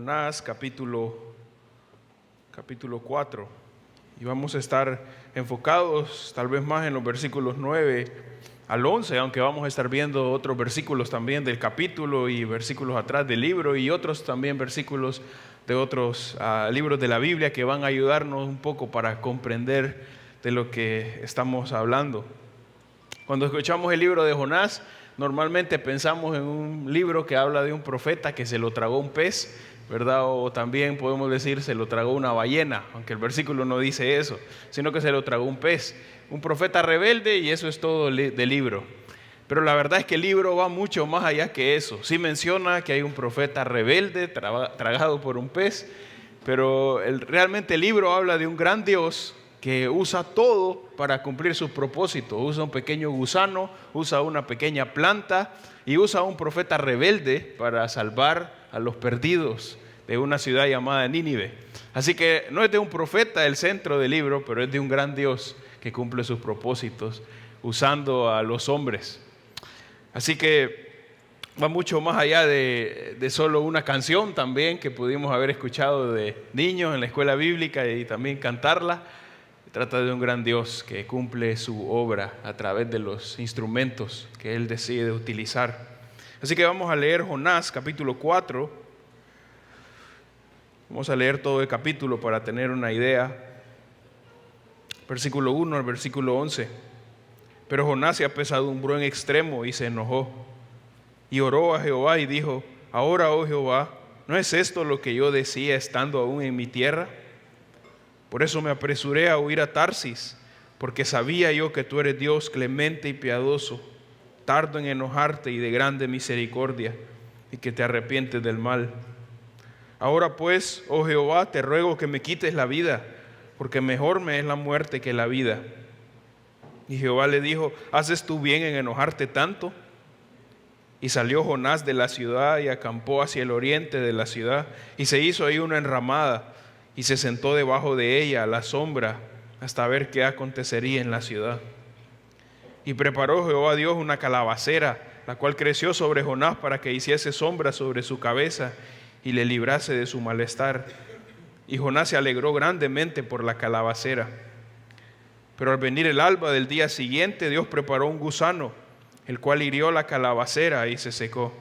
Jonás capítulo 4 y vamos a estar enfocados tal vez más en los versículos 9 al 11, aunque vamos a estar viendo otros versículos también del capítulo y versículos atrás del libro y otros también versículos de otros libros de la Biblia que van a ayudarnos un poco para comprender de lo que estamos hablando. Cuando escuchamos el libro de Jonás, normalmente pensamos en un libro que habla de un profeta que se lo tragó un pez, ¿verdad? O también podemos decir se lo tragó una ballena, aunque el versículo no dice eso, sino que se lo tragó un pez, un profeta rebelde, y eso es todo del libro. Pero la verdad es que el libro va mucho más allá que eso. Sí menciona que hay un profeta rebelde tragado por un pez, pero realmente el libro habla de un gran Dios que usa todo para cumplir sus propósitos. Usa un pequeño gusano, usa una pequeña planta y usa un profeta rebelde para salvar a los perdidos de una ciudad llamada Nínive. Así que no es de un profeta el centro del libro, pero es de un gran Dios que cumple sus propósitos usando a los hombres. Así que va mucho más allá de solo una canción también que pudimos haber escuchado de niños en la escuela bíblica y también cantarla. Trata de un gran Dios que cumple su obra a través de los instrumentos que Él decide utilizar. Así que vamos a leer Jonás capítulo 4. Vamos a leer todo el capítulo para tener una idea. Versículo 1 al versículo 11. Pero Jonás se apesadumbró en extremo y se enojó. Y oró a Jehová y dijo: Ahora, oh Jehová, ¿no es esto lo que yo decía estando aún en mi tierra? Por eso me apresuré a huir a Tarsis, porque sabía yo que tú eres Dios clemente y piadoso, tardo en enojarte y de grande misericordia, y que te arrepientes del mal. Ahora pues, oh Jehová, te ruego que me quites la vida, porque mejor me es la muerte que la vida. Y Jehová le dijo: ¿haces tú bien en enojarte tanto? Y salió Jonás de la ciudad y acampó hacia el oriente de la ciudad, y se hizo ahí una enramada, y se sentó debajo de ella a la sombra hasta ver qué acontecería en la ciudad. Y preparó Jehová Dios una calabacera, la cual creció sobre Jonás para que hiciese sombra sobre su cabeza y le librase de su malestar. Y Jonás se alegró grandemente por la calabacera. Pero al venir el alba del día siguiente, Dios preparó un gusano, el cual hirió la calabacera y se secó.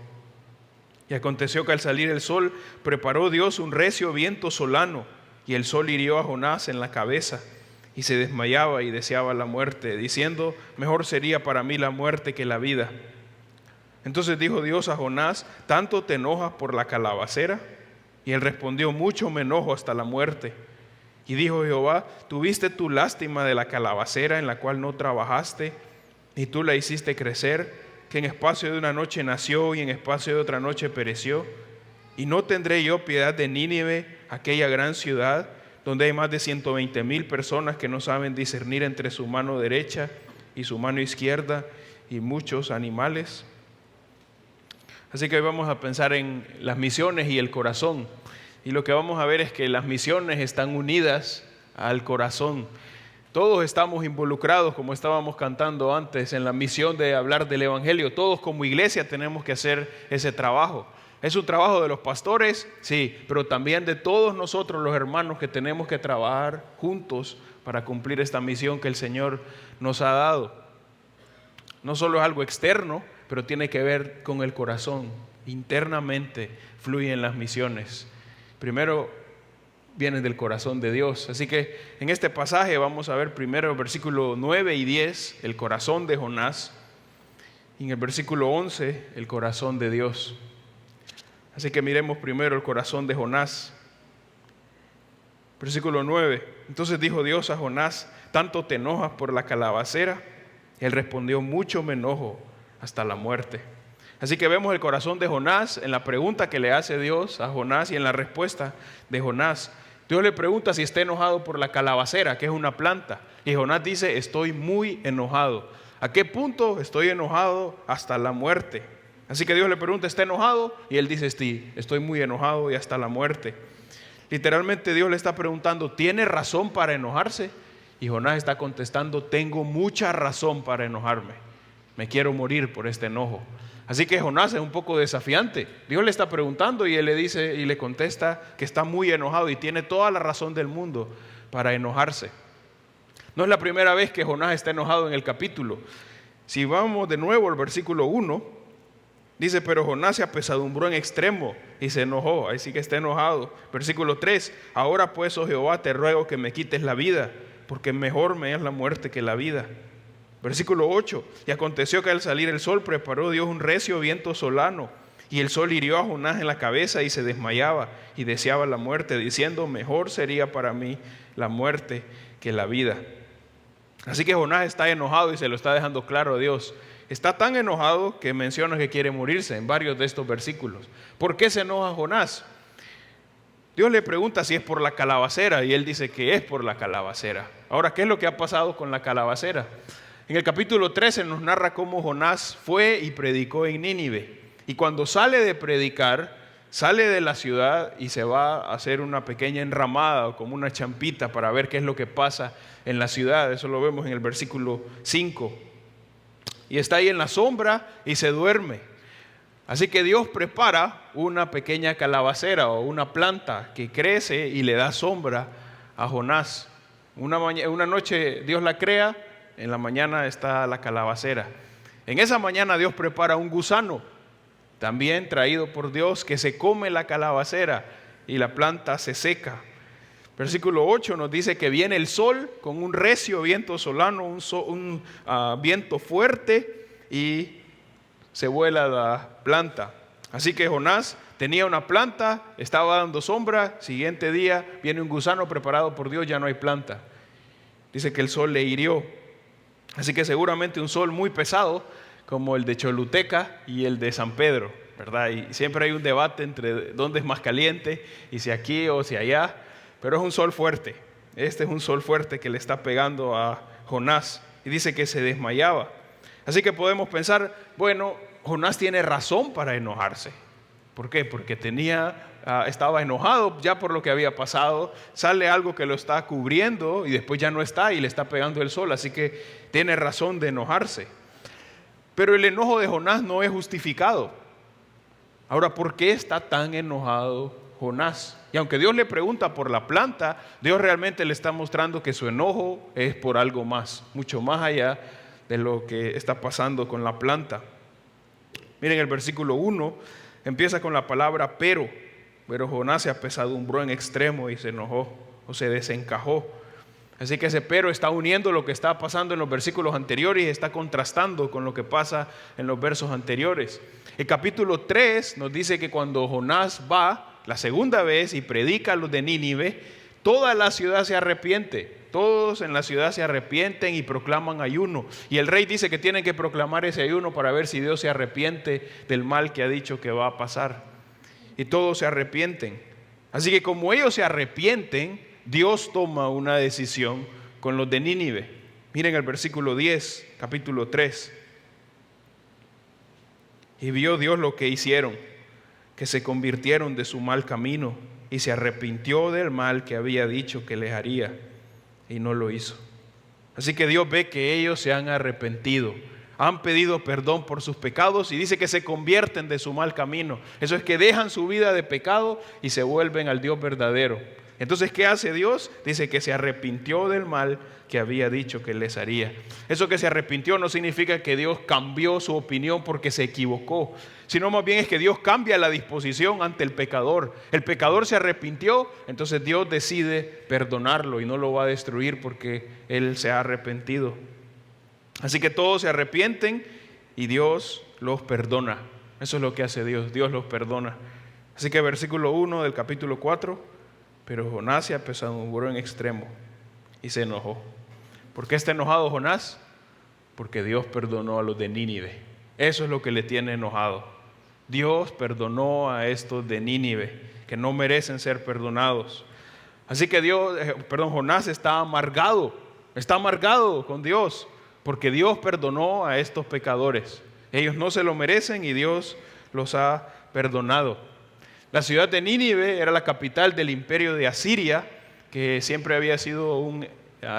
Y aconteció que al salir el sol, preparó Dios un recio viento solano, y el sol hirió a Jonás en la cabeza, y se desmayaba y deseaba la muerte, diciendo: mejor sería para mí la muerte que la vida. Entonces dijo Dios a Jonás: ¿tanto te enojas por la calabacera? Y él respondió: mucho me enojo hasta la muerte. Y dijo Jehová: ¿tuviste tu lástima de la calabacera en la cual no trabajaste, y tú la hiciste crecer, que en espacio de una noche nació y en espacio de otra noche pereció? ¿Y no tendré yo piedad de Nínive, aquella gran ciudad, donde hay más de 120,000 personas que no saben discernir entre su mano derecha y su mano izquierda, y muchos animales? Así que hoy vamos a pensar en las misiones y el corazón. Y lo que vamos a ver es que las misiones están unidas al corazón. Todos estamos involucrados, como estábamos cantando antes, en la misión de hablar del Evangelio. Todos como iglesia tenemos que hacer ese trabajo. ¿Es un trabajo de los pastores? Sí, pero también de todos nosotros los hermanos que tenemos que trabajar juntos para cumplir esta misión que el Señor nos ha dado. No solo es algo externo, pero tiene que ver con el corazón. Internamente fluyen las misiones. Primero vienen del corazón de Dios. Así que en este pasaje vamos a ver primero el versículo 9 y 10, el corazón de Jonás, y en el versículo 11, el corazón de Dios. Así que miremos primero el corazón de Jonás. Versículo 9. Entonces dijo Dios a Jonás: ¿tanto te enojas por la calabacera? Él respondió: mucho me enojo hasta la muerte. Así que vemos el corazón de Jonás en la pregunta que le hace Dios a Jonás y en la respuesta de Jonás. Dios le pregunta si está enojado por la calabacera, que es una planta. Y Jonás dice: estoy muy enojado. ¿A qué punto? Estoy enojado hasta la muerte. Así que Dios le pregunta: ¿está enojado? Y él dice: sí, estoy muy enojado y hasta la muerte. Literalmente Dios le está preguntando: ¿tiene razón para enojarse? Y Jonás está contestando: tengo mucha razón para enojarme. Me quiero morir por este enojo. Así que Jonás es un poco desafiante. Dios le está preguntando y él le dice y le contesta que está muy enojado y tiene toda la razón del mundo para enojarse. No es la primera vez que Jonás está enojado en el capítulo. Si vamos de nuevo al versículo 1, dice: pero Jonás se apesadumbró en extremo y se enojó. Ahí sí que está enojado. Versículo 3: ahora pues, oh Jehová, te ruego que me quites la vida, porque mejor me es la muerte que la vida. Versículo 8: y aconteció que al salir el sol preparó Dios un recio viento solano, y el sol hirió a Jonás en la cabeza y se desmayaba y deseaba la muerte, diciendo: mejor sería para mí la muerte que la vida. Así que Jonás está enojado y se lo está dejando claro a Dios. Está tan enojado que menciona que quiere morirse en varios de estos versículos. ¿Por qué se enoja Jonás? Dios le pregunta si es por la calabacera y él dice que es por la calabacera. Ahora, ¿qué es lo que ha pasado con la calabacera? En el capítulo 13 nos narra cómo Jonás fue y predicó en Nínive. Y cuando sale de predicar, sale de la ciudad y se va a hacer una pequeña enramada o como una champita para ver qué es lo que pasa en la ciudad. Eso lo vemos en el versículo 5. Y está ahí en la sombra y se duerme. Así que Dios prepara una pequeña calabacera o una planta que crece y le da sombra a Jonás. Una noche Dios la crea, en la mañana está la calabacera. En esa mañana Dios prepara un gusano, también traído por Dios, que se come la calabacera y la planta se seca. Versículo 8 nos dice que viene el sol con un recio viento solano, un viento fuerte, y se vuela la planta. Así que Jonás tenía una planta, estaba dando sombra. Siguiente día viene un gusano preparado por Dios, ya no hay planta. Dice que el sol le hirió. Así que seguramente un sol muy pesado, como el de Choluteca y el de San Pedro, ¿verdad? Y siempre hay un debate entre dónde es más caliente, y si aquí o si allá, pero es un sol fuerte. Este es un sol fuerte que le está pegando a Jonás, y dice que se desmayaba. Así que podemos pensar, bueno, Jonás tiene razón para enojarse. ¿Por qué? Porque estaba enojado ya por lo que había pasado. Sale algo que lo está cubriendo y después ya no está y le está pegando el sol. Así que tiene razón de enojarse. Pero el enojo de Jonás no es justificado. Ahora, ¿por qué está tan enojado Jonás? Y aunque Dios le pregunta por la planta, Dios realmente le está mostrando que su enojo es por algo más, mucho más allá de lo que está pasando con la planta. Miren, el versículo 1 empieza con la palabra pero Jonás se apesadumbró en extremo y se enojó o se desencajó. Así que ese pero está uniendo lo que está pasando en los versículos anteriores y está contrastando con lo que pasa en los versos anteriores. El capítulo 3 nos dice que cuando Jonás va la segunda vez y predica a los de Nínive, toda la ciudad se arrepiente. Todos en la ciudad se arrepienten y proclaman ayuno. Y el rey dice que tienen que proclamar ese ayuno para ver si Dios se arrepiente del mal que ha dicho que va a pasar. Y todos se arrepienten. Así que como ellos se arrepienten, Dios toma una decisión con los de Nínive. Miren el versículo 10, capítulo 3. Y vio Dios lo que hicieron, que se convirtieron de su mal camino, y se arrepintió del mal que había dicho que les haría, y no lo hizo. Así que Dios ve que ellos se han arrepentido, han pedido perdón por sus pecados, y dice que se convierten de su mal camino. Eso es que dejan su vida de pecado y se vuelven al Dios verdadero. Entonces, ¿qué hace Dios? Dice que se arrepintió del mal que había dicho que les haría. Eso que se arrepintió no significa que Dios cambió su opinión porque se equivocó, sino más bien es que Dios cambia la disposición ante el pecador. El pecador se arrepintió, entonces Dios decide perdonarlo y no lo va a destruir porque él se ha arrepentido. Así que todos se arrepienten y Dios los perdona. Eso es lo que hace Dios, Dios los perdona. Así que versículo 1 del capítulo 4, pero Jonás se apesadumbró en extremo y se enojó. ¿Por qué está enojado Jonás? Porque Dios perdonó a los de Nínive. Eso es lo que le tiene enojado. Dios perdonó a estos de Nínive que no merecen ser perdonados. Así que Jonás está amargado con Dios porque Dios perdonó a estos pecadores. Ellos no se lo merecen y Dios los ha perdonado. La ciudad de Nínive era la capital del imperio de Asiria, que siempre había sido un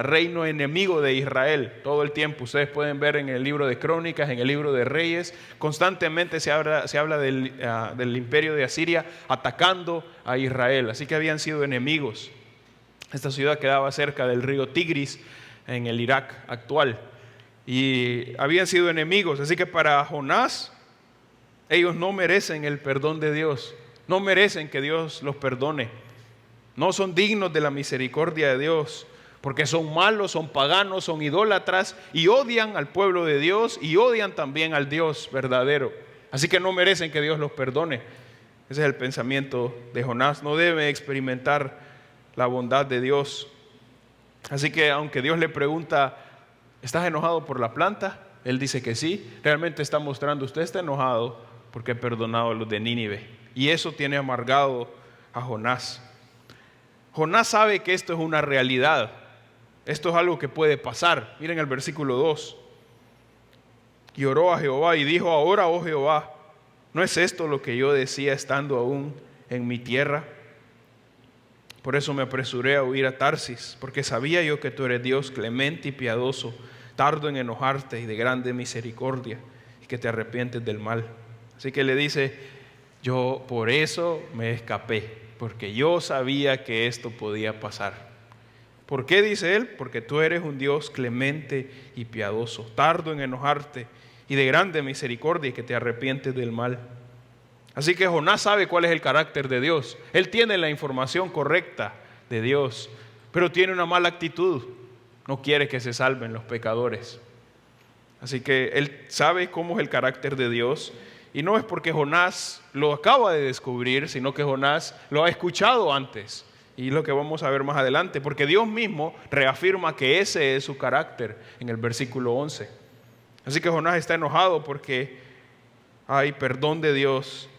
reino enemigo de Israel todo el tiempo. Ustedes pueden ver en el libro de Crónicas, en el libro de Reyes, constantemente se habla del imperio de Asiria atacando a Israel. Así que habían sido enemigos. Esta ciudad quedaba cerca del río Tigris en el Irak actual y habían sido enemigos. Así que para Jonás, ellos no merecen el perdón de Dios, no merecen que Dios los perdone, no son dignos de la misericordia de Dios, porque son malos, son paganos, son idólatras y odian al pueblo de Dios y odian también al Dios verdadero. Así que no merecen que Dios los perdone. Ese es el pensamiento de Jonás. No debe experimentar la bondad de Dios. Así que aunque Dios le pregunta, ¿estás enojado por la planta? Él dice que sí. Realmente está mostrando, usted está enojado porque he perdonado a los de Nínive. Y eso tiene amargado a Jonás. Jonás sabe que esto es una realidad. Esto es algo que puede pasar. Miren el versículo 2. Y oró a Jehová y dijo: ahora, oh Jehová, ¿no es esto lo que yo decía estando aún en mi tierra? Por eso me apresuré a huir a Tarsis, porque sabía yo que tú eres Dios clemente y piadoso, tardo en enojarte y de grande misericordia, y que te arrepientes del mal. Así que le dice: yo por eso me escapé, porque yo sabía que esto podía pasar. ¿Por qué dice él? Porque tú eres un Dios clemente y piadoso, tardo en enojarte y de grande misericordia, y que te arrepientes del mal. Así que Jonás sabe cuál es el carácter de Dios. Él tiene la información correcta de Dios, pero tiene una mala actitud. No quiere que se salven los pecadores. Así que él sabe cómo es el carácter de Dios. Y no es porque Jonás lo acaba de descubrir, sino que Jonás lo ha escuchado antes. Y es lo que vamos a ver más adelante, porque Dios mismo reafirma que ese es su carácter en el versículo 11. Así que Jonás está enojado porque hay perdón de Dios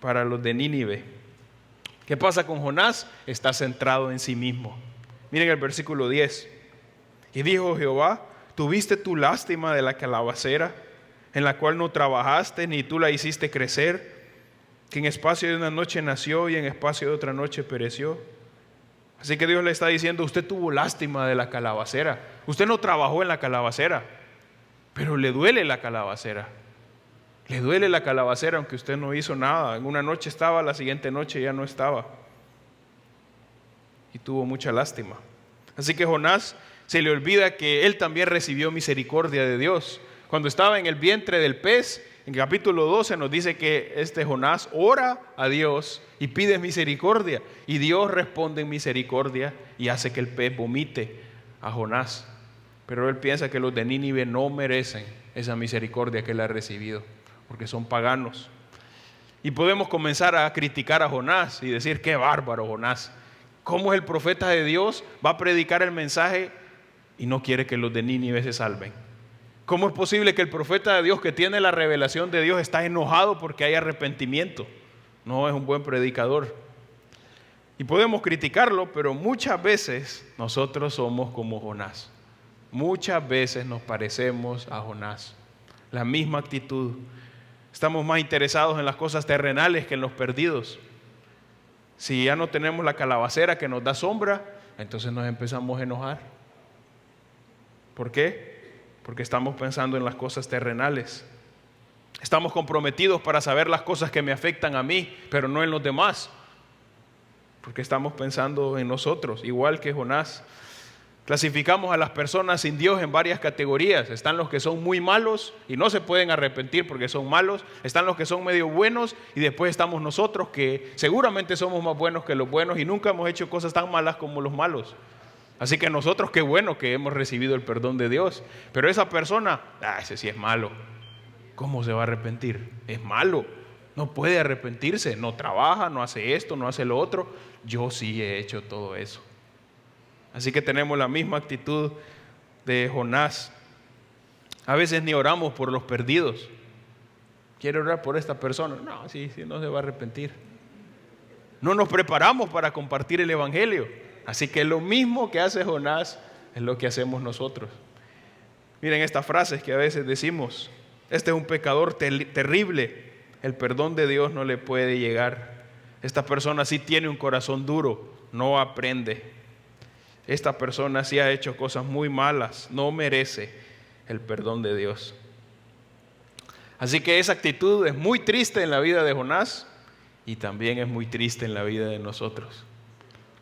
para los de Nínive. ¿Qué pasa con Jonás? Está centrado en sí mismo. Miren el versículo 10. Y dijo Jehová: ¿tuviste tu lástima de la calabacera, en la cual no trabajaste, ni tú la hiciste crecer, que en espacio de una noche nació y en espacio de otra noche pereció? Así que Dios le está diciendo: usted tuvo lástima de la calabacera. Usted no trabajó en la calabacera, pero le duele la calabacera. Le duele la calabacera aunque usted no hizo nada. En una noche estaba, la siguiente noche ya no estaba. Y tuvo mucha lástima. Así que Jonás se le olvida que él también recibió misericordia de Dios. Cuando estaba en el vientre del pez, en capítulo 12 nos dice que Jonás ora a Dios y pide misericordia. Y Dios responde en misericordia y hace que el pez vomite a Jonás. Pero él piensa que los de Nínive no merecen esa misericordia que él ha recibido, porque son paganos. Y podemos comenzar a criticar a Jonás y decir: qué bárbaro Jonás, ¿cómo es el profeta de Dios? Va a predicar el mensaje y no quiere que los de Nínive se salven. ¿Cómo es posible que el profeta de Dios, que tiene la revelación de Dios, está enojado porque hay arrepentimiento? No es un buen predicador. Y podemos criticarlo, pero muchas veces nosotros somos como Jonás. Muchas veces nos parecemos a Jonás. La misma actitud. Estamos más interesados en las cosas terrenales que en los perdidos. Si ya no tenemos la calabacera que nos da sombra, entonces nos empezamos a enojar. ¿Por qué? Porque estamos pensando en las cosas terrenales. Estamos comprometidos para saber las cosas que me afectan a mí, pero no en los demás. Porque estamos pensando en nosotros, igual que Jonás. Clasificamos a las personas sin Dios en varias categorías. Están los que son muy malos y no se pueden arrepentir porque son malos. Están los que son medio buenos y después estamos nosotros, que seguramente somos más buenos que los buenos y nunca hemos hecho cosas tan malas como los malos. Así que nosotros, qué bueno que hemos recibido el perdón de Dios. Pero esa persona, ese sí es malo. ¿Cómo se va a arrepentir? Es malo. No puede arrepentirse. No trabaja, no hace esto, no hace lo otro. Yo sí he hecho todo eso. Así que tenemos la misma actitud de Jonás. A veces ni oramos por los perdidos. ¿Quiere orar por esta persona? No, sí, no se va a arrepentir. No nos preparamos para compartir el evangelio. Así que lo mismo que hace Jonás es lo que hacemos nosotros. Miren estas frases que a veces decimos: este es un pecador terrible, el perdón de Dios no le puede llegar. Esta persona sí tiene un corazón duro, no aprende. esta persona sí ha hecho cosas muy malas, no merece el perdón de Dios. Así que esa actitud es muy triste en la vida de Jonás y también es muy triste en la vida de nosotros.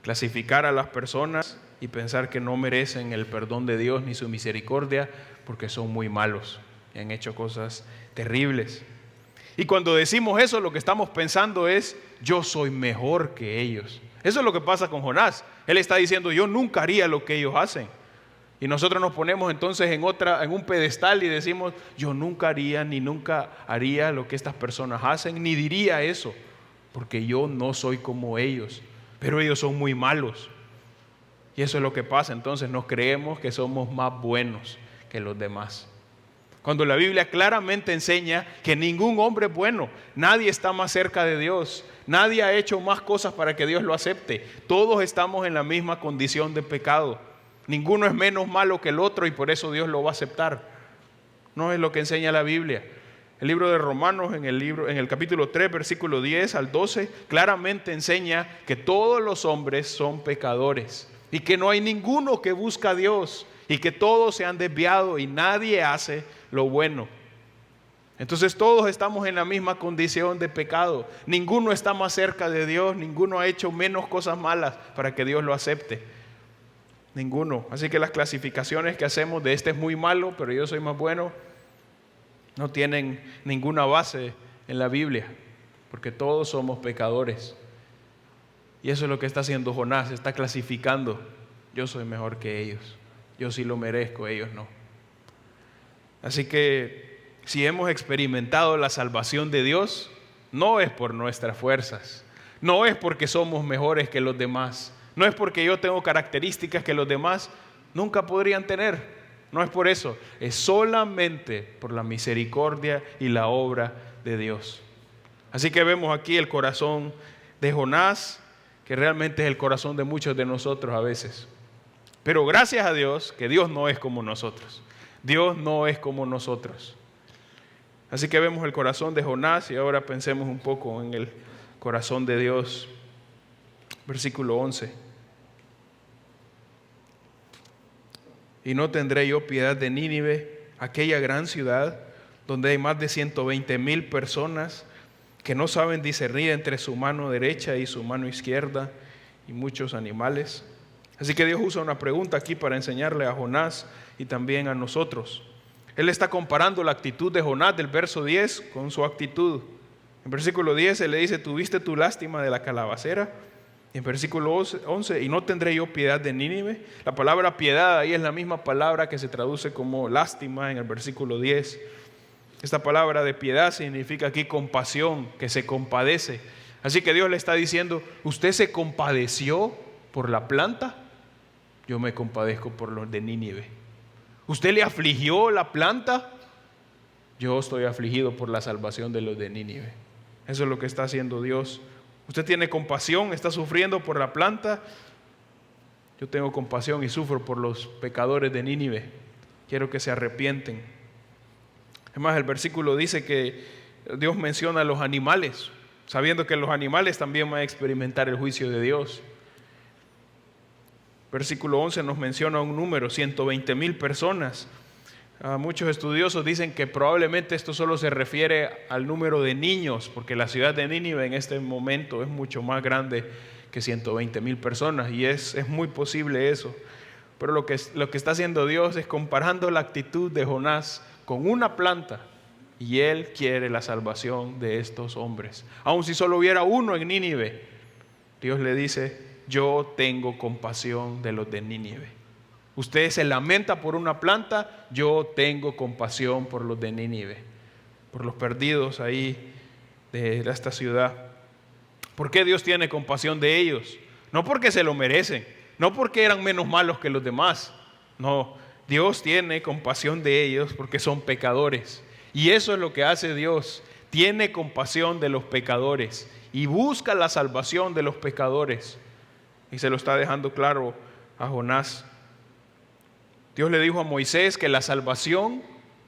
Clasificar a las personas y pensar que no merecen el perdón de Dios ni su misericordia porque son muy malos y han hecho cosas terribles. Y cuando decimos eso, lo que estamos pensando es: yo soy mejor que ellos. Eso es lo que pasa con Jonás. Él está diciendo: yo nunca haría lo que ellos hacen. Y nosotros nos ponemos entonces en un pedestal y decimos: yo nunca haría ni nunca haría lo que estas personas hacen, ni diría eso, porque yo no soy como ellos, pero ellos son muy malos. Y eso es lo que pasa. Entonces nos creemos que somos más buenos que los demás, cuando la Biblia claramente enseña que ningún hombre es bueno. Nadie está más cerca de Dios, nadie ha hecho más cosas para que Dios lo acepte. Todos estamos en la misma condición de pecado. Ninguno es menos malo que el otro y por eso Dios lo va a aceptar. No es lo que enseña la Biblia. El libro de Romanos, en el capítulo 3, versículo 10 al 12, claramente enseña que todos los hombres son pecadores y que no hay ninguno que busca a Dios, y que todos se han desviado y nadie hace lo bueno. Entonces todos estamos en la misma condición de pecado. Ninguno está más cerca de Dios, ninguno ha hecho menos cosas malas para que Dios lo acepte. Ninguno. Así que las clasificaciones que hacemos de este es muy malo, pero yo soy más bueno, no tienen ninguna base en la Biblia, porque todos somos pecadores. Y eso es lo que está haciendo Jonás, está clasificando: yo soy mejor que ellos, yo sí lo merezco, ellos no. Así que si hemos experimentado la salvación de Dios, no es por nuestras fuerzas, no es porque somos mejores que los demás, no es porque yo tengo características que los demás nunca podrían tener, no es por eso, es solamente por la misericordia y la obra de Dios. Así que vemos aquí el corazón de Jonás, que realmente es el corazón de muchos de nosotros a veces. Pero gracias a Dios que Dios no es como nosotros. Dios no es como nosotros. Así que vemos el corazón de Jonás y ahora pensemos un poco en el corazón de Dios. Versículo 11. Y no tendré yo piedad de Nínive, aquella gran ciudad donde hay más de 120,000 personas que no saben discernir entre su mano derecha y su mano izquierda, y muchos animales. Así que Dios usa una pregunta aquí para enseñarle a Jonás y también a nosotros. Él está comparando la actitud de Jonás del verso 10 con su actitud. En versículo 10 Él le dice: ¿tuviste tu lástima de la calabacera? Y en versículo 11, ¿y no tendré yo piedad de Nínive? La palabra piedad ahí es la misma palabra que se traduce como lástima en el versículo 10. Esta palabra de piedad significa aquí compasión, que se compadece. Así que Dios le está diciendo: ¿usted se compadeció por la planta? Yo me compadezco por los de Nínive. ¿Usted le afligió la planta? Yo estoy afligido por la salvación de los de Nínive. Eso es lo que está haciendo Dios. Usted tiene compasión, está sufriendo por la planta. Yo tengo compasión y sufro por los pecadores de Nínive. Quiero que se arrepienten. Además, el versículo dice que Dios menciona a los animales, sabiendo que los animales también van a experimentar el juicio de Dios. Versículo 11 nos menciona un número: 120,000 personas. Muchos estudiosos dicen que probablemente esto solo se refiere al número de niños, porque la ciudad de Nínive en este momento es mucho más grande que 120,000 personas, y es muy posible eso. Pero lo que está haciendo Dios es comparando la actitud de Jonás con una planta, y Él quiere la salvación de estos hombres. Aun si solo hubiera uno en Nínive, Dios le dice: yo tengo compasión de los de Nínive. Usted se lamenta por una planta, yo tengo compasión por los de Nínive, por los perdidos ahí de esta ciudad. ¿Por qué Dios tiene compasión de ellos? No porque se lo merecen, no porque eran menos malos que los demás. No, Dios tiene compasión de ellos porque son pecadores. Y eso es lo que hace Dios. Tiene compasión de los pecadores y busca la salvación de los pecadores. Y se lo está dejando claro a Jonás. Dios le dijo a Moisés que la salvación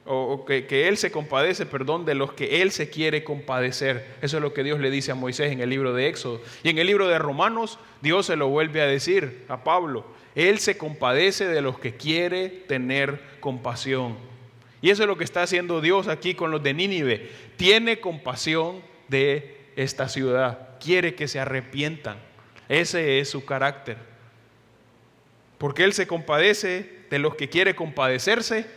o que Él se compadece, perdón, de los que Él se quiere compadecer. Eso es lo que Dios le dice a Moisés en el libro de Éxodo. Y en el libro de Romanos, Dios se lo vuelve a decir a Pablo. Él se compadece de los que quiere tener compasión. Y eso es lo que está haciendo Dios aquí con los de Nínive. Tiene compasión de esta ciudad. Quiere que se arrepientan. Ese es su carácter. Porque Él se compadece de los que quiere compadecerse,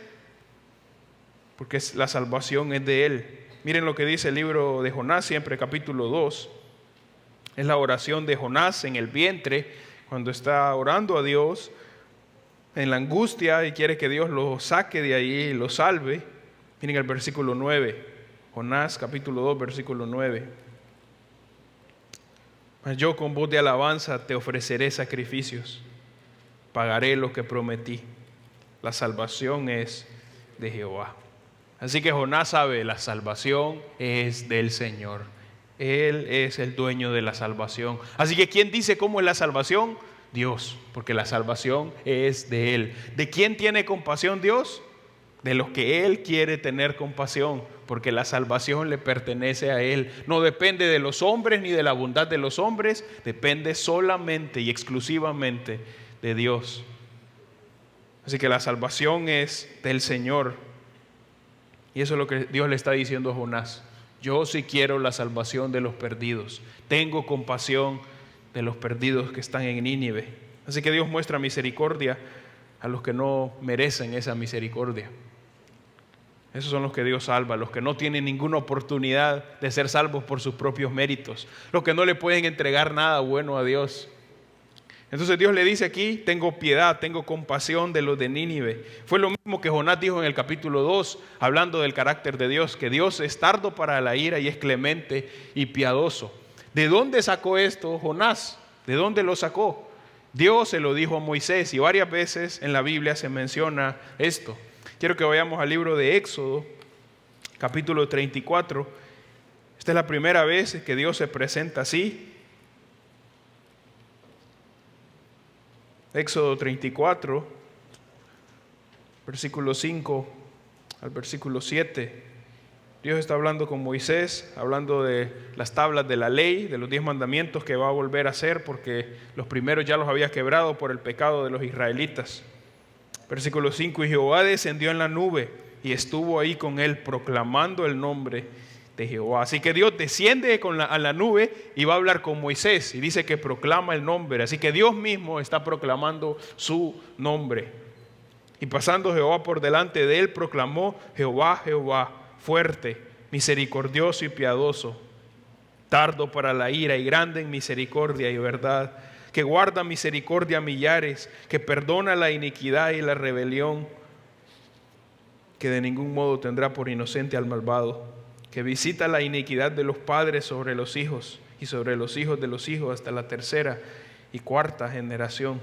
porque la salvación es de Él. Miren lo que dice el libro de Jonás, siempre capítulo 2. Es la oración de Jonás en el vientre, cuando está orando a Dios en la angustia y quiere que Dios lo saque de ahí y lo salve. Miren el versículo 9. Jonás capítulo 2, versículo 9. Mas yo con voz de alabanza te ofreceré sacrificios. Pagaré lo que prometí. La salvación es de Jehová. Así que Jonás sabe, la salvación es del Señor. Él es el dueño de la salvación. Así que ¿quién dice cómo es la salvación? Dios, porque la salvación es de Él. ¿De quién tiene compasión Dios? De los que Él quiere tener compasión, porque la salvación le pertenece a Él. No depende de los hombres ni de la bondad de los hombres, depende solamente y exclusivamente de Dios. Así que la salvación es del Señor. Y eso es lo que Dios le está diciendo a Jonás. Yo sí quiero la salvación de los perdidos. Tengo compasión de los perdidos que están en Nínive. Así que Dios muestra misericordia a los que no merecen esa misericordia. Esos son los que Dios salva, los que no tienen ninguna oportunidad de ser salvos por sus propios méritos, los que no le pueden entregar nada bueno a Dios. Entonces Dios le dice aquí, tengo piedad, tengo compasión de los de Nínive. Fue lo mismo que Jonás dijo en el capítulo 2, hablando del carácter de Dios, que Dios es tardo para la ira y es clemente y piadoso. ¿De dónde sacó esto Jonás? ¿De dónde lo sacó? Dios se lo dijo a Moisés y varias veces en la Biblia se menciona esto. Quiero que vayamos al libro de Éxodo, capítulo 34. Esta es la primera vez que Dios se presenta así. Éxodo 34, versículo 5 al versículo 7. Dios está hablando con Moisés, hablando de las tablas de la ley, de los 10 mandamientos que va a volver a hacer, porque los primeros ya los había quebrado por el pecado de los israelitas. Versículo 5, y Jehová descendió en la nube y estuvo ahí con él, proclamando el nombre de Jehová. Así que Dios desciende a la nube y va a hablar con Moisés y dice que proclama el nombre. Así que Dios mismo está proclamando su nombre. Y pasando Jehová por delante de él, proclamó: Jehová, Jehová, fuerte, misericordioso y piadoso, tardo para la ira y grande en misericordia y verdad, que guarda misericordia a millares, que perdona la iniquidad y la rebelión, que de ningún modo tendrá por inocente al malvado, que visita la iniquidad de los padres sobre los hijos y sobre los hijos de los hijos hasta la tercera y cuarta generación.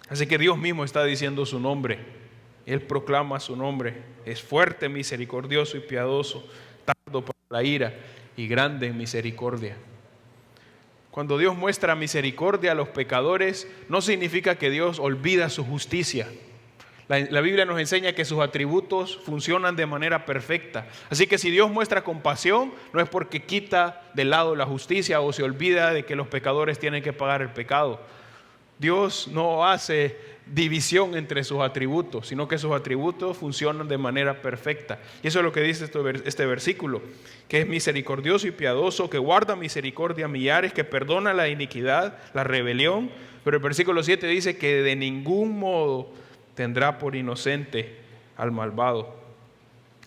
Así que Dios mismo está diciendo su nombre. Él proclama su nombre. Es fuerte, misericordioso y piadoso, tardo para la ira y grande en misericordia. Cuando Dios muestra misericordia a los pecadores, no significa que Dios olvida su justicia. La Biblia nos enseña que sus atributos funcionan de manera perfecta. Así que si Dios muestra compasión, no es porque quita de lado la justicia o se olvida de que los pecadores tienen que pagar el pecado. Dios no hace división entre sus atributos, sino que sus atributos funcionan de manera perfecta. Y eso es lo que dice este versículo, que es misericordioso y piadoso, que guarda misericordia a millares, que perdona la iniquidad, la rebelión. Pero el versículo 7 dice que de ningún modo tendrá por inocente al malvado.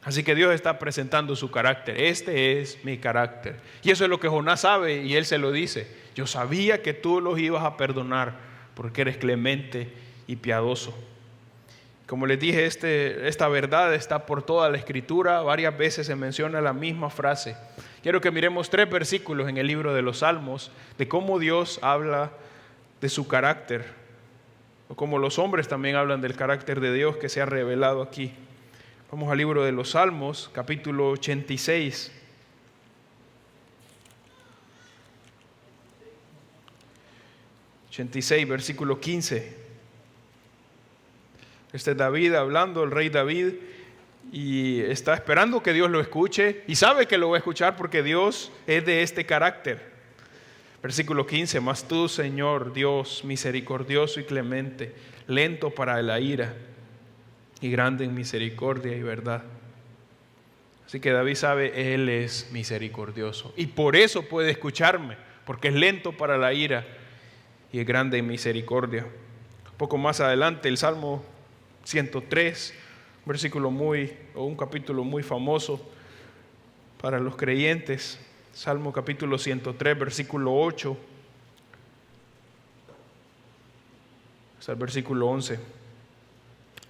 Así que Dios está presentando su carácter. Este es mi carácter. Y eso es lo que Jonás sabe y él se lo dice. Yo sabía que tú los ibas a perdonar porque eres clemente y piadoso. Como les dije, esta verdad está por toda la Escritura. Varias veces se menciona la misma frase. Quiero que miremos 3 versículos en el libro de los Salmos de cómo Dios habla de su carácter, o como los hombres también hablan del carácter de Dios que se ha revelado aquí. Vamos al libro de los Salmos, capítulo 86. Versículo 15. Este es David hablando, el rey David, y está esperando que Dios lo escuche y sabe que lo va a escuchar porque Dios es de este carácter. Versículo 15, mas tú, Señor Dios, misericordioso y clemente, lento para la ira y grande en misericordia y verdad. Así que David sabe, Él es misericordioso y por eso puede escucharme, porque es lento para la ira y es grande en misericordia. Un poco más adelante, el Salmo 103, un capítulo muy famoso para los creyentes. Salmo capítulo 103, versículo 8 hasta el versículo 11.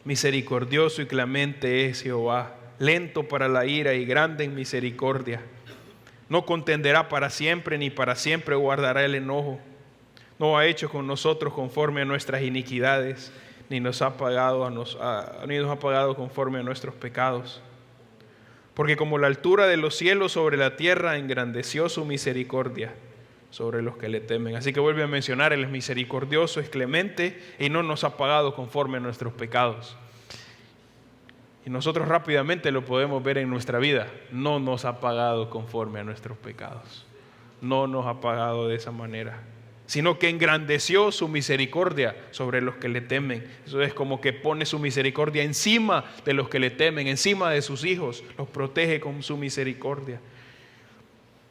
Misericordioso y clemente es Jehová, lento para la ira y grande en misericordia. No contenderá para siempre, ni para siempre guardará el enojo. No ha hecho con nosotros conforme a nuestras iniquidades, ni nos ha pagado conforme a nuestros pecados. Porque como la altura de los cielos sobre la tierra, engrandeció su misericordia sobre los que le temen. Así que vuelve a mencionar, Él es misericordioso, es clemente y no nos ha pagado conforme a nuestros pecados. Y nosotros rápidamente lo podemos ver en nuestra vida. No nos ha pagado conforme a nuestros pecados. No nos ha pagado de esa manera, sino que engrandeció su misericordia sobre los que le temen. Eso es como que pone su misericordia encima de los que le temen, encima de sus hijos, los protege con su misericordia.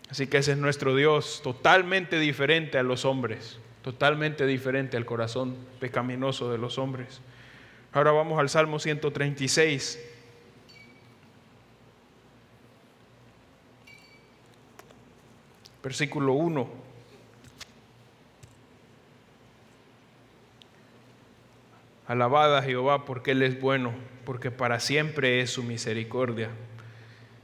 Así que ese es nuestro Dios, totalmente diferente a los hombres, totalmente diferente al corazón pecaminoso de los hombres. Ahora vamos al Salmo 136. Versículo 1. Alabad a Jehová porque Él es bueno, porque para siempre es su misericordia.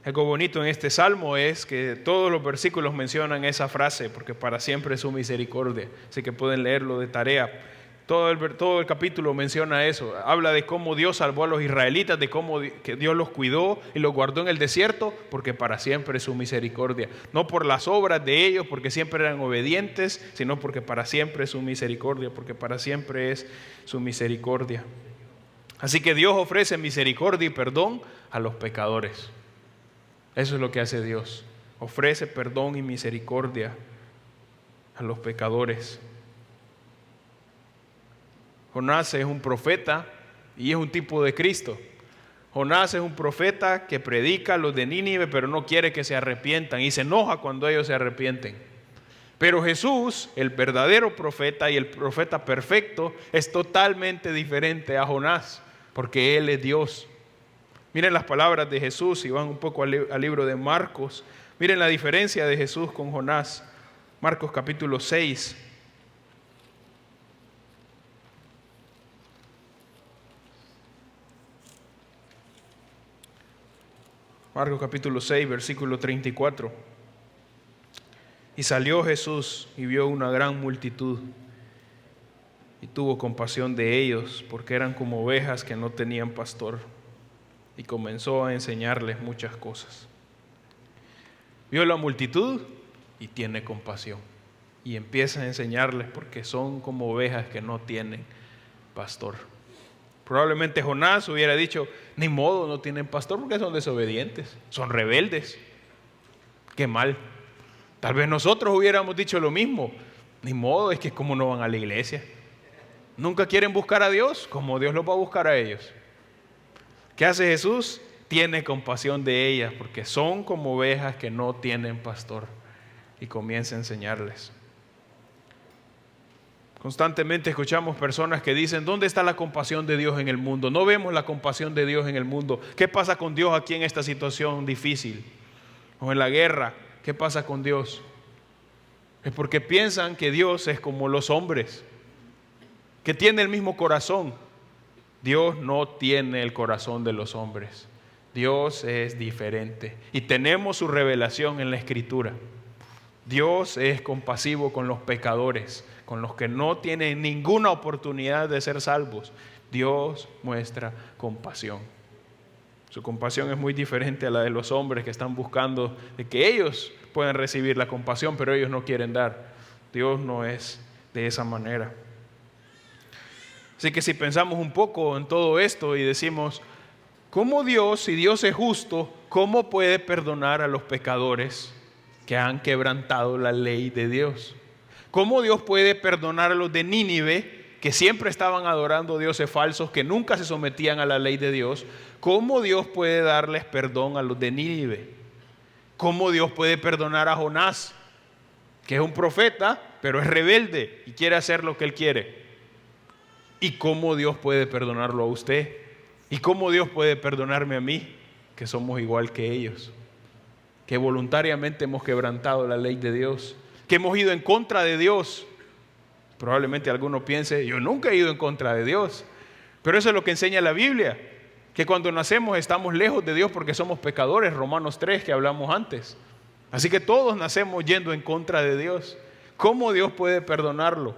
Algo bonito en este salmo es que todos los versículos mencionan esa frase, porque para siempre es su misericordia. Así que pueden leerlo de tarea. Todo el capítulo menciona eso. Habla de cómo Dios salvó a los israelitas, de cómo que Dios los cuidó y los guardó en el desierto, porque para siempre es su misericordia. No por las obras de ellos, porque siempre eran obedientes, sino porque para siempre es su misericordia, porque para siempre es su misericordia. Así que Dios ofrece misericordia y perdón a los pecadores. Eso es lo que hace Dios. Ofrece perdón y misericordia a los pecadores. Jonás es un profeta y es un tipo de Cristo. Jonás es un profeta que predica a los de Nínive, pero no quiere que se arrepientan y se enoja cuando ellos se arrepienten. Pero Jesús, el verdadero profeta y el profeta perfecto, es totalmente diferente a Jonás, porque Él es Dios. Miren las palabras de Jesús, y van un poco al libro de Marcos. Miren la diferencia de Jesús con Jonás. Marcos capítulo 6. Marcos capítulo 6, versículo 34. Y salió Jesús y vio una gran multitud y tuvo compasión de ellos, porque eran como ovejas que no tenían pastor, y comenzó a enseñarles muchas cosas. Vio la multitud y tiene compasión y empieza a enseñarles porque son como ovejas que no tienen pastor. Probablemente Jonás hubiera dicho, ni modo, no tienen pastor porque son desobedientes, son rebeldes. Qué mal. Tal vez nosotros hubiéramos dicho lo mismo. Ni modo, es que como no van a la iglesia. Nunca quieren buscar a Dios, como Dios los va a buscar a ellos. ¿Qué hace Jesús? Tiene compasión de ellas porque son como ovejas que no tienen pastor, y comienza a enseñarles. Constantemente escuchamos personas que dicen, ¿dónde está la compasión de Dios en el mundo? No vemos la compasión de Dios en el mundo. ¿Qué pasa con Dios aquí en esta situación difícil? O en la guerra, ¿qué pasa con Dios? Es porque piensan que Dios es como los hombres, que tiene el mismo corazón. Dios no tiene el corazón de los hombres. Dios es diferente. Y tenemos su revelación en la Escritura. Dios es compasivo con los pecadores, con los que no tienen ninguna oportunidad de ser salvos. Dios muestra compasión. Su compasión es muy diferente a la de los hombres que están buscando de que ellos puedan recibir la compasión, pero ellos no quieren dar. Dios no es de esa manera. Así que si pensamos un poco en todo esto y decimos, ¿Cómo Dios, si Dios es justo, cómo puede perdonar a los pecadores que han quebrantado la ley de Dios? ¿Cómo Dios puede perdonar a los de Nínive, que siempre estaban adorando dioses falsos, que nunca se sometían a la ley de Dios? ¿Cómo Dios puede darles perdón a los de Nínive? ¿Cómo Dios puede perdonar a Jonás, que es un profeta, pero es rebelde y quiere hacer lo que él quiere? ¿Y cómo Dios puede perdonarlo a usted? ¿Y cómo Dios puede perdonarme a mí, que somos igual que ellos? Que voluntariamente hemos quebrantado la ley de Dios, que hemos ido en contra de Dios. Probablemente alguno piense, yo nunca he ido en contra de Dios. Pero eso es lo que enseña la Biblia, que cuando nacemos estamos lejos de Dios porque somos pecadores, Romanos 3 que hablamos antes. Así que todos nacemos yendo en contra de Dios. ¿Cómo Dios puede perdonarlo?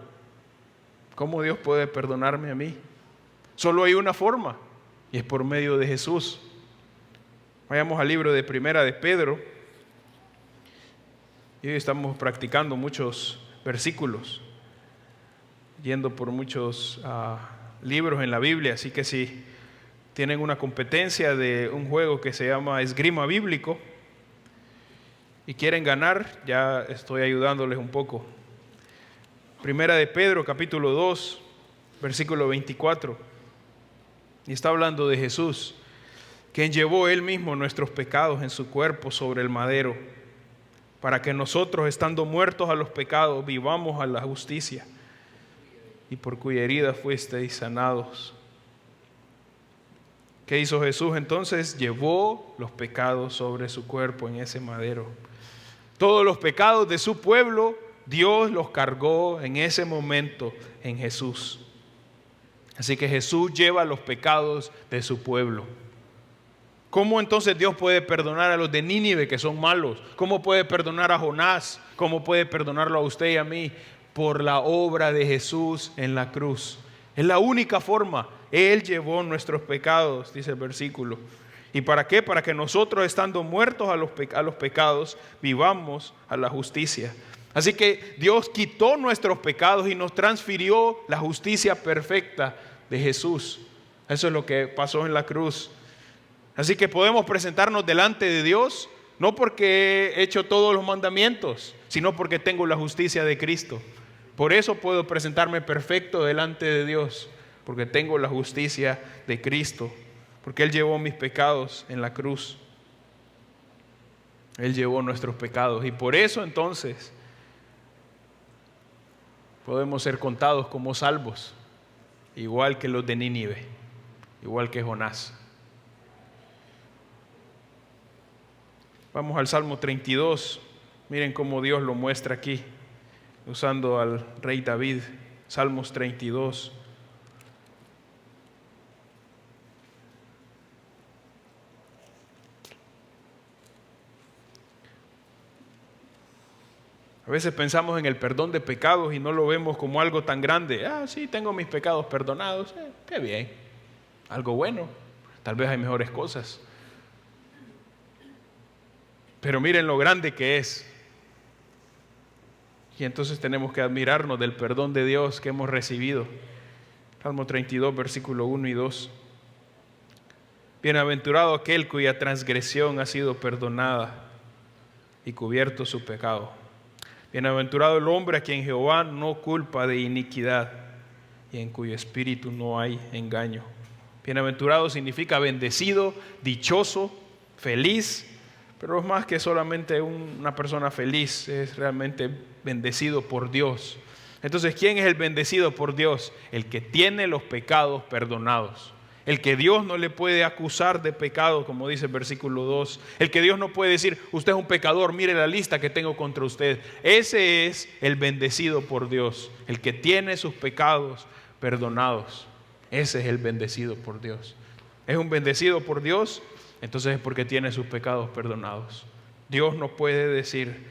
¿Cómo Dios puede perdonarme a mí? Solo hay una forma, y es por medio de Jesús. Vayamos al libro de Primera de Pedro. Y hoy estamos practicando muchos versículos, yendo por muchos libros en la Biblia. Así que si tienen una competencia de un juego que se llama Esgrima Bíblico y quieren ganar, ya estoy ayudándoles un poco. Primera de Pedro, capítulo 2, versículo 24. Y está hablando de Jesús, quien llevó Él mismo nuestros pecados en su cuerpo sobre el madero, para que nosotros, estando muertos a los pecados, vivamos a la justicia, y por cuya herida fuisteis sanados. ¿Qué hizo Jesús entonces? Llevó los pecados sobre su cuerpo en ese madero. Todos los pecados de su pueblo, Dios los cargó en ese momento en Jesús. Así que Jesús lleva los pecados de su pueblo. ¿Cómo entonces Dios puede perdonar a los de Nínive, que son malos? ¿Cómo puede perdonar a Jonás? ¿Cómo puede perdonarlo a usted y a mí? Por la obra de Jesús en la cruz. Es la única forma. Él llevó nuestros pecados, dice el versículo. ¿Y para qué? Para que nosotros, estando muertos a los pecados, vivamos a la justicia. Así que Dios quitó nuestros pecados y nos transfirió la justicia perfecta de Jesús. Eso es lo que pasó en la cruz. Así que podemos presentarnos delante de Dios, no porque he hecho todos los mandamientos, sino porque tengo la justicia de Cristo. Por eso puedo presentarme perfecto delante de Dios, porque tengo la justicia de Cristo, porque Él llevó mis pecados en la cruz. Él llevó nuestros pecados y por eso entonces podemos ser contados como salvos, igual que los de Nínive, igual que Jonás. Vamos al Salmo 32. Miren cómo Dios lo muestra aquí, usando al rey David. Salmos 32. A veces pensamos en el perdón de pecados y no lo vemos como algo tan grande. Sí, tengo mis pecados perdonados. Qué bien. Algo bueno. Tal vez hay mejores cosas. Pero miren lo grande que es. Y entonces tenemos que admirarnos del perdón de Dios que hemos recibido. Salmo 32, versículo 1 y 2. Bienaventurado aquel cuya transgresión ha sido perdonada y cubierto su pecado. Bienaventurado el hombre a quien Jehová no culpa de iniquidad y en cuyo espíritu no hay engaño. Bienaventurado significa bendecido, dichoso, feliz. Pero es más que solamente una persona feliz, es realmente bendecido por Dios. Entonces, ¿quién es el bendecido por Dios? El que tiene los pecados perdonados. El que Dios no le puede acusar de pecado, como dice el versículo 2. El que Dios no puede decir, usted es un pecador, mire la lista que tengo contra usted. Ese es el bendecido por Dios. El que tiene sus pecados perdonados. Ese es el bendecido por Dios. ¿Es un bendecido por Dios? Entonces es porque tiene sus pecados perdonados. Dios no puede decir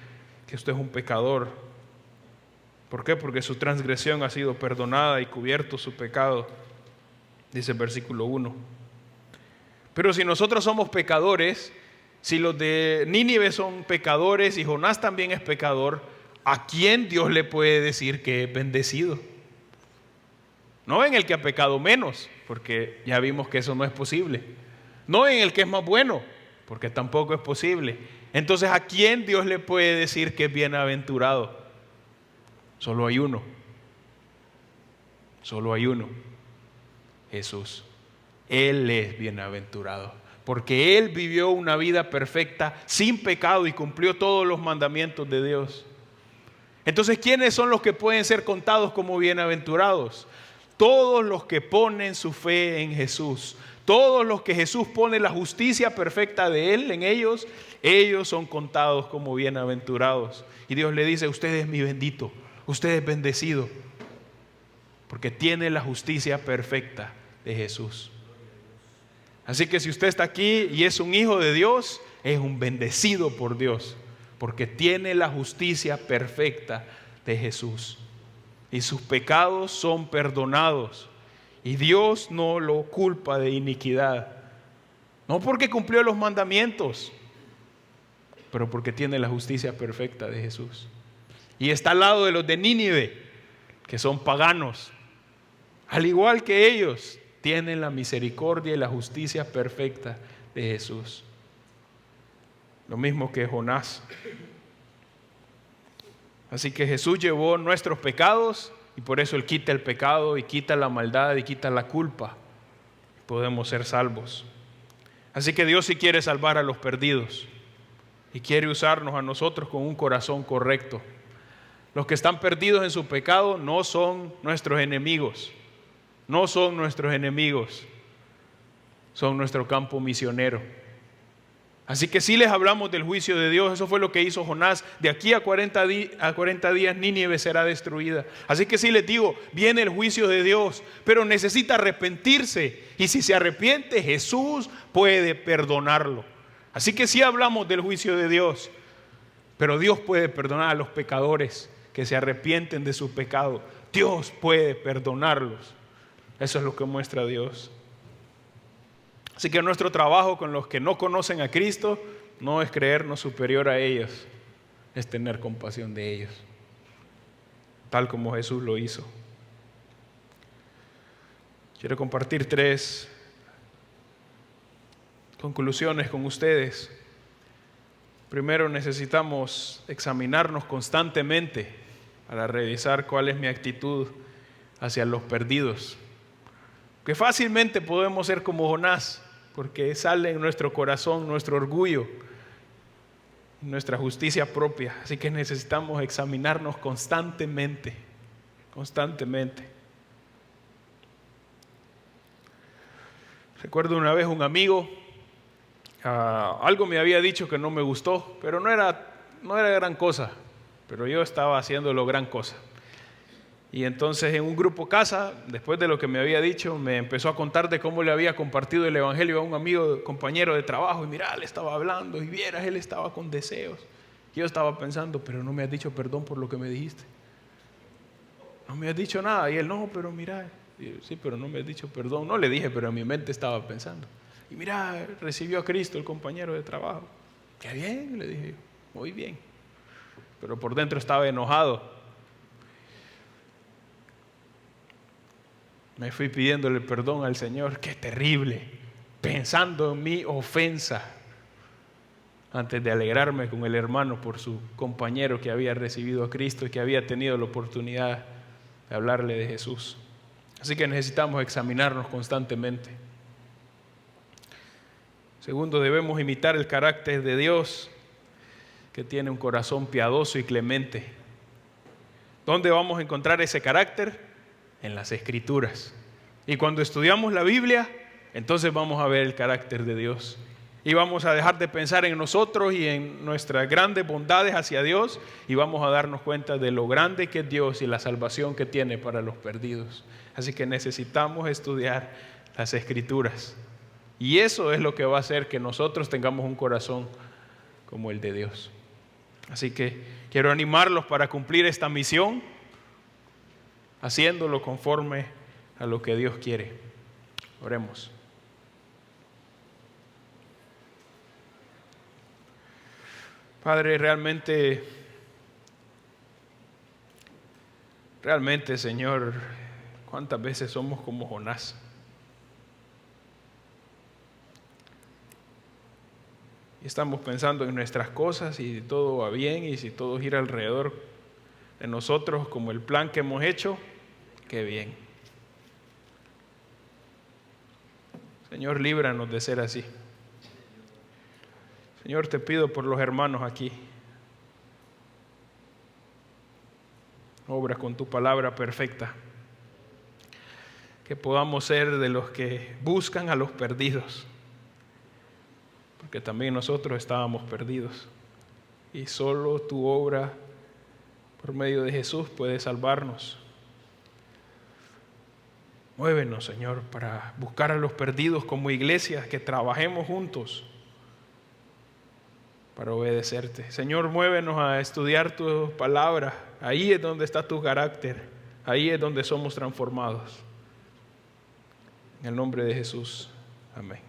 que usted es un pecador. ¿Por qué? Porque su transgresión ha sido perdonada y cubierto su pecado, dice el versículo 1. Pero si nosotros somos pecadores, si los de Nínive son pecadores y Jonás también es pecador, ¿a quién Dios le puede decir que es bendecido? No en el que ha pecado menos, porque ya vimos que eso no es posible. no en el que es más bueno, porque tampoco es posible. Entonces, ¿a quién Dios le puede decir que es bienaventurado? Solo hay uno. Solo hay uno. Jesús. Él es bienaventurado, porque Él vivió una vida perfecta, sin pecado, y cumplió todos los mandamientos de Dios. Entonces, ¿quiénes son los que pueden ser contados como bienaventurados? Todos los que ponen su fe en Jesús. Todos los que Jesús pone la justicia perfecta de Él en ellos, ellos son contados como bienaventurados. Y Dios le dice: usted es mi bendito, usted es bendecido, porque tiene la justicia perfecta de Jesús. Así que si usted está aquí y es un hijo de Dios, es un bendecido por Dios, porque tiene la justicia perfecta de Jesús. Y sus pecados son perdonados. Y Dios no lo culpa de iniquidad. No porque cumplió los mandamientos, pero porque tiene la justicia perfecta de Jesús. Y está al lado de los de Nínive, que son paganos. Al igual que ellos, tienen la misericordia y la justicia perfecta de Jesús. Lo mismo que Jonás. Así que Jesús llevó nuestros pecados, y por eso Él quita el pecado y quita la maldad y quita la culpa. Podemos ser salvos. Así que Dios sí quiere salvar a los perdidos y quiere usarnos a nosotros con un corazón correcto. Los que están perdidos en su pecado no son nuestros enemigos. No son nuestros enemigos, son nuestro campo misionero. Así que si les hablamos del juicio de Dios, eso fue lo que hizo Jonás. De aquí a 40 días Nínive será destruida. Así que sí les digo, viene el juicio de Dios, pero necesita arrepentirse. Y si se arrepiente, Jesús puede perdonarlo. Así que sí hablamos del juicio de Dios, pero Dios puede perdonar a los pecadores que se arrepienten de su pecado. Dios puede perdonarlos. Eso es lo que muestra Dios. Así que nuestro trabajo con los que no conocen a Cristo no es creernos superior a ellos, es tener compasión de ellos, tal como Jesús lo hizo. Quiero compartir 3 conclusiones con ustedes. Primero, necesitamos examinarnos constantemente para revisar cuál es mi actitud hacia los perdidos. Que fácilmente podemos ser como Jonás, porque sale en nuestro corazón nuestro orgullo, nuestra justicia propia. Así que necesitamos examinarnos constantemente. Recuerdo una vez un amigo, algo me había dicho que no me gustó, pero no era gran cosa, pero yo estaba haciéndolo gran cosa. Y entonces en un grupo casa, después de lo que me había dicho, me empezó a contar de cómo le había compartido el evangelio a un amigo, compañero de trabajo. Y mira, le estaba hablando y vieras, él estaba con deseos. Y yo estaba pensando: pero no me has dicho perdón por lo que me dijiste. No me has dicho nada. Y él: no, pero mira. Y yo: sí, pero no me has dicho perdón. No le dije, pero en mi mente estaba pensando. Y mira, recibió a Cristo el compañero de trabajo. Qué bien, le dije. Muy bien. Pero por dentro estaba enojado. Me fui pidiéndole perdón al Señor. Qué terrible, pensando en mi ofensa, antes de alegrarme con el hermano por su compañero que había recibido a Cristo y que había tenido la oportunidad de hablarle de Jesús. Así que necesitamos examinarnos constantemente. Segundo, debemos imitar el carácter de Dios, que tiene un corazón piadoso y clemente. ¿Dónde vamos a encontrar ese carácter? En las Escrituras. Y cuando estudiamos la Biblia, entonces vamos a ver el carácter de Dios. Y vamos a dejar de pensar en nosotros y en nuestras grandes bondades hacia Dios, y vamos a darnos cuenta de lo grande que es Dios y la salvación que tiene para los perdidos. Así que necesitamos estudiar las Escrituras. Y eso es lo que va a hacer que nosotros tengamos un corazón como el de Dios. Así que quiero animarlos para cumplir esta misión, haciéndolo conforme a lo que Dios quiere. Oremos. Padre, realmente, Señor, cuántas veces somos como Jonás. y estamos pensando en nuestras cosas y todo va bien y si todo gira alrededor de nosotros como el plan que hemos hecho, qué bien. Señor, líbranos de ser así. Señor, te pido por los hermanos aquí. Obra con tu palabra perfecta. Que podamos ser de los que buscan a los perdidos. Porque también nosotros estábamos perdidos. Y solo tu obra por medio de Jesús puede salvarnos. Muévenos, Señor, para buscar a los perdidos como iglesia, que trabajemos juntos para obedecerte. Señor, muévenos a estudiar tu palabra. Ahí es donde está tu carácter. Ahí es donde somos transformados. En el nombre de Jesús. Amén.